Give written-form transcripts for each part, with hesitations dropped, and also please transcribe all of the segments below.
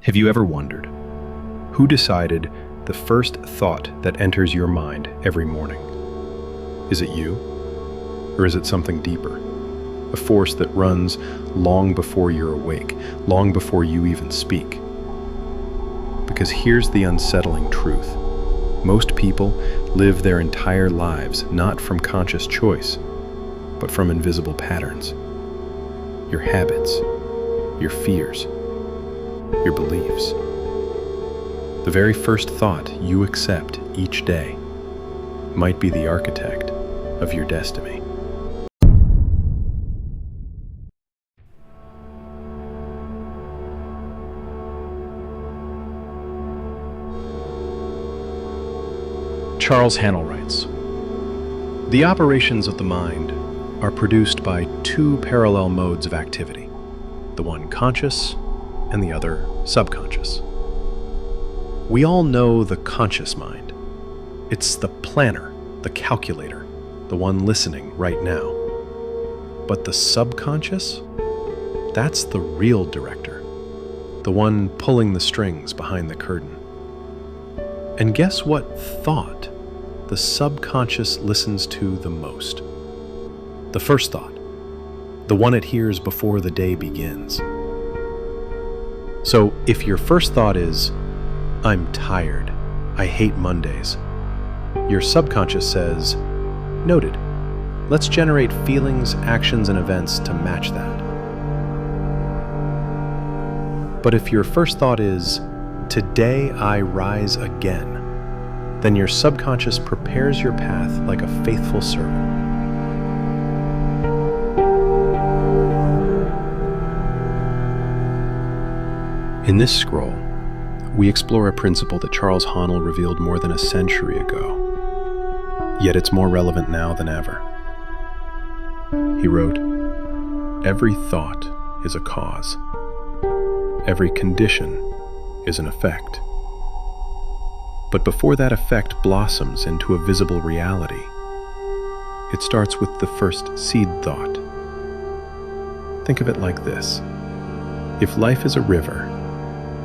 Have you ever wondered, who decided the first thought that enters your mind every morning? Is it you? Or is it something deeper? A force that runs long before you're awake, long before you even speak. Because here's the unsettling truth. Most people live their entire lives not from conscious choice, but from invisible patterns. Your habits, your fears, your beliefs. The very first thought you accept each day might be the architect of your destiny. Charles Haanel writes, "The operations of the mind are produced by two parallel modes of activity, the one conscious and the other subconscious. We all know the conscious mind. It's the planner, the calculator, the one listening right now. But the subconscious? That's the real director, the one pulling the strings behind the curtain. And guess what thought the subconscious listens to the most? The first thought, the one it hears before the day begins. So if your first thought is, I'm tired, I hate Mondays, your subconscious says, noted, let's generate feelings, actions, and events to match that. But if your first thought is, today I rise again, then your subconscious prepares your path like a faithful servant. In this scroll, we explore a principle that Charles Haanel revealed more than a century ago, yet it's more relevant now than ever. He wrote, "Every thought is a cause. Every condition is an effect. But before that effect blossoms into a visible reality, it starts with the first seed thought." Think of it like this. If life is a river,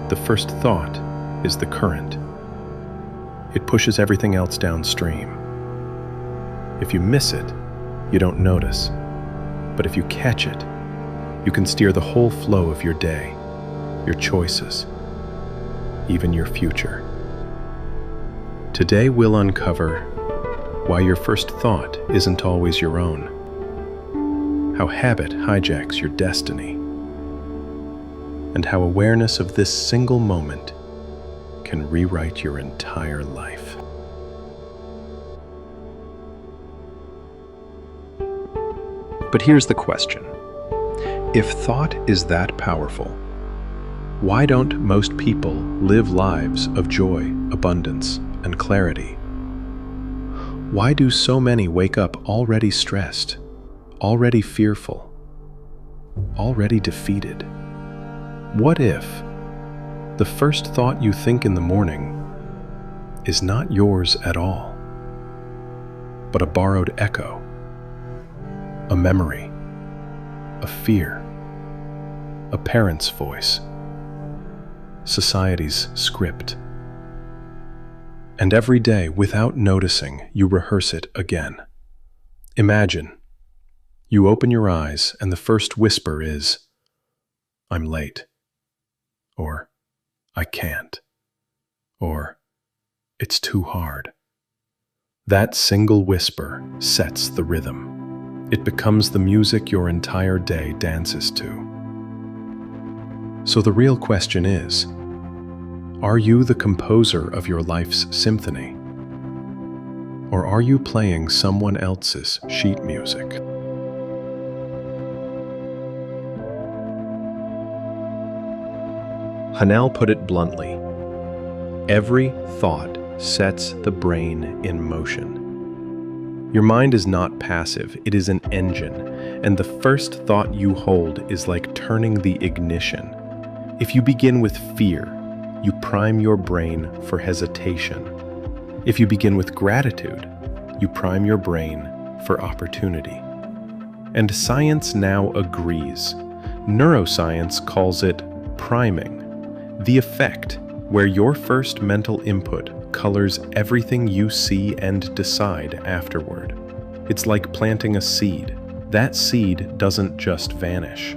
the first thought is the current. It pushes everything else downstream. If you miss it, you don't notice. But if you catch it, you can steer the whole flow of your day, your choices, even your future. Today we'll uncover why your first thought isn't always your own, how habit hijacks your destiny, and how awareness of this single moment can rewrite your entire life. But here's the question. If thought is that powerful, why don't most people live lives of joy, abundance, and clarity? Why do so many wake up already stressed, already fearful, already defeated? What if the first thought you think in the morning is not yours at all, but a borrowed echo, a memory, a fear, a parent's voice, society's script? And every day, without noticing, you rehearse it again. Imagine you open your eyes and the first whisper is, I'm late. Or, I can't. Or, it's too hard. That single whisper sets the rhythm. It becomes the music your entire day dances to. So the real question is, are you the composer of your life's symphony? Or are you playing someone else's sheet music? Haanel put it bluntly, every thought sets the brain in motion. Your mind is not passive, it is an engine, and the first thought you hold is like turning the ignition. If you begin with fear, you prime your brain for hesitation. If you begin with gratitude, you prime your brain for opportunity. And science now agrees. Neuroscience calls it priming. The effect, where your first mental input colors everything you see and decide afterward. It's like planting a seed. That seed doesn't just vanish.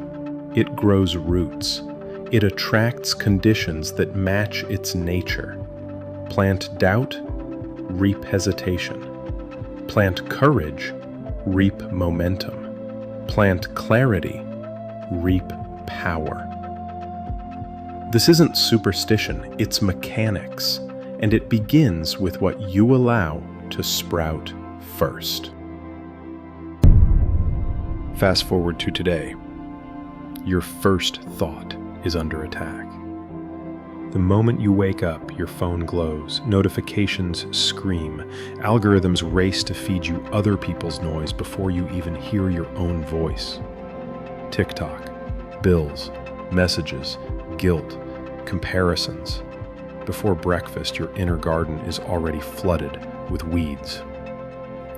It grows roots. It attracts conditions that match its nature. Plant doubt, reap hesitation. Plant courage, reap momentum. Plant clarity, reap power. This isn't superstition, it's mechanics, and it begins with what you allow to sprout first. Fast forward to today. Your first thought is under attack. The moment you wake up, your phone glows, notifications scream, algorithms race to feed you other people's noise before you even hear your own voice. TikTok, bills, messages, guilt, comparisons. Before breakfast, your inner garden is already flooded with weeds.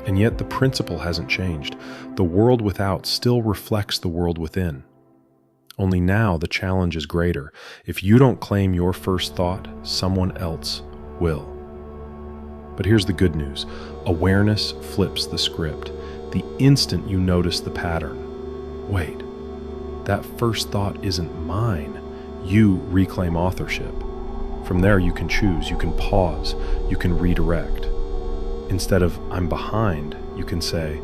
And yet the principle hasn't changed. The world without still reflects the world within. Only now the challenge is greater. If you don't claim your first thought, someone else will. But here's the good news. Awareness flips the script. The instant you notice the pattern, wait, that first thought isn't mine. You reclaim authorship. From there you can choose, you can pause, you can redirect. Instead of I'm behind, you can say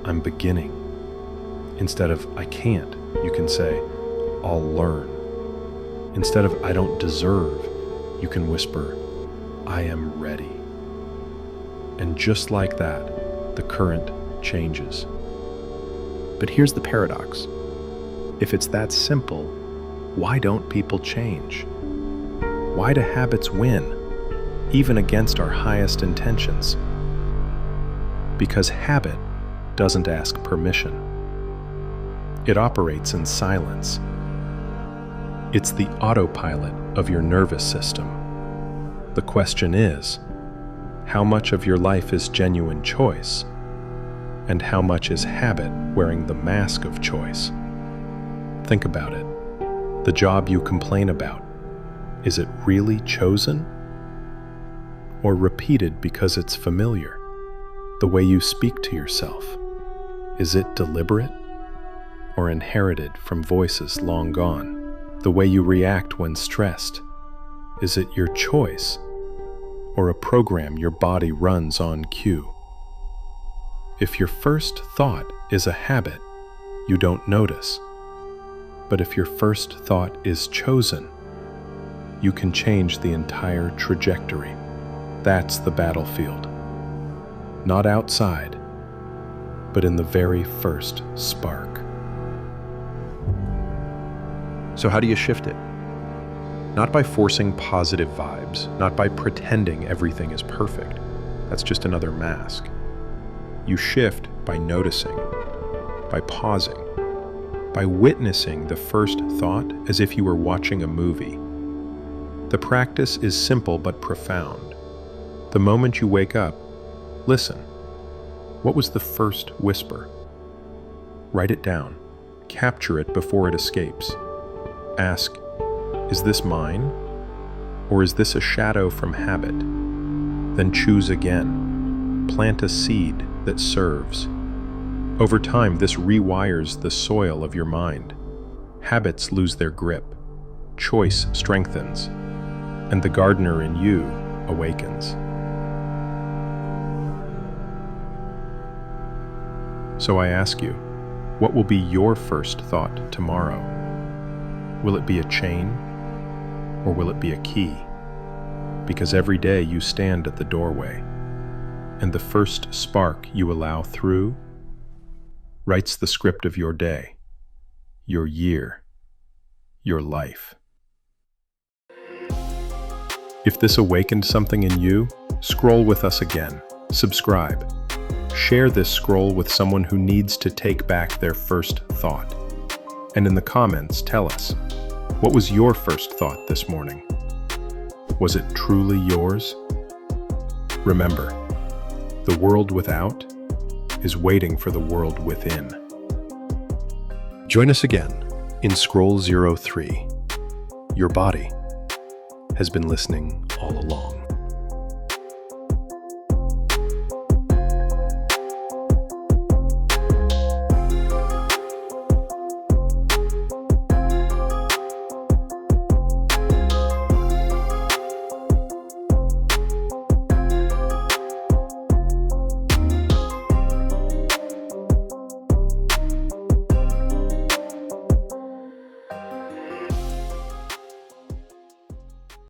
I'm beginning. Instead of I can't, you can say I'll learn. Instead of I don't deserve, you can whisper I am ready. And just like that, the current changes. But here's the paradox. If it's that simple, why don't people change? Why do habits win, even against our highest intentions? Because habit doesn't ask permission. It operates in silence. It's the autopilot of your nervous system. The question is, how much of your life is genuine choice, and how much is habit wearing the mask of choice? Think about it. The job you complain about, is it really chosen? Or repeated because it's familiar? The way you speak to yourself, is it deliberate? Or inherited from voices long gone? The way you react when stressed, is it your choice? Or a program your body runs on cue? If your first thought is a habit, you don't notice. But if your first thought is chosen, you can change the entire trajectory. That's the battlefield. Not outside, but in the very first spark. So how do you shift it? Not by forcing positive vibes, not by pretending everything is perfect. That's just another mask. You shift by noticing, by pausing, by witnessing the first thought as if you were watching a movie. The practice is simple but profound. The moment you wake up, listen. What was the first whisper? Write it down. Capture it before it escapes. Ask, is this mine? Or is this a shadow from habit? Then choose again. Plant a seed that serves. Over time, this rewires the soil of your mind. Habits lose their grip. Choice strengthens. And the gardener in you awakens. So I ask you, what will be your first thought tomorrow? Will it be a chain, or will it be a key? Because every day you stand at the doorway, and the first spark you allow through writes the script of your day, your year, your life. If this awakened something in you, scroll with us again, subscribe. Share this scroll with someone who needs to take back their first thought. And in the comments, tell us, what was your first thought this morning? Was it truly yours? Remember, the world without is waiting for the world within. Join us again in Scroll 03, your body, has been listening all along.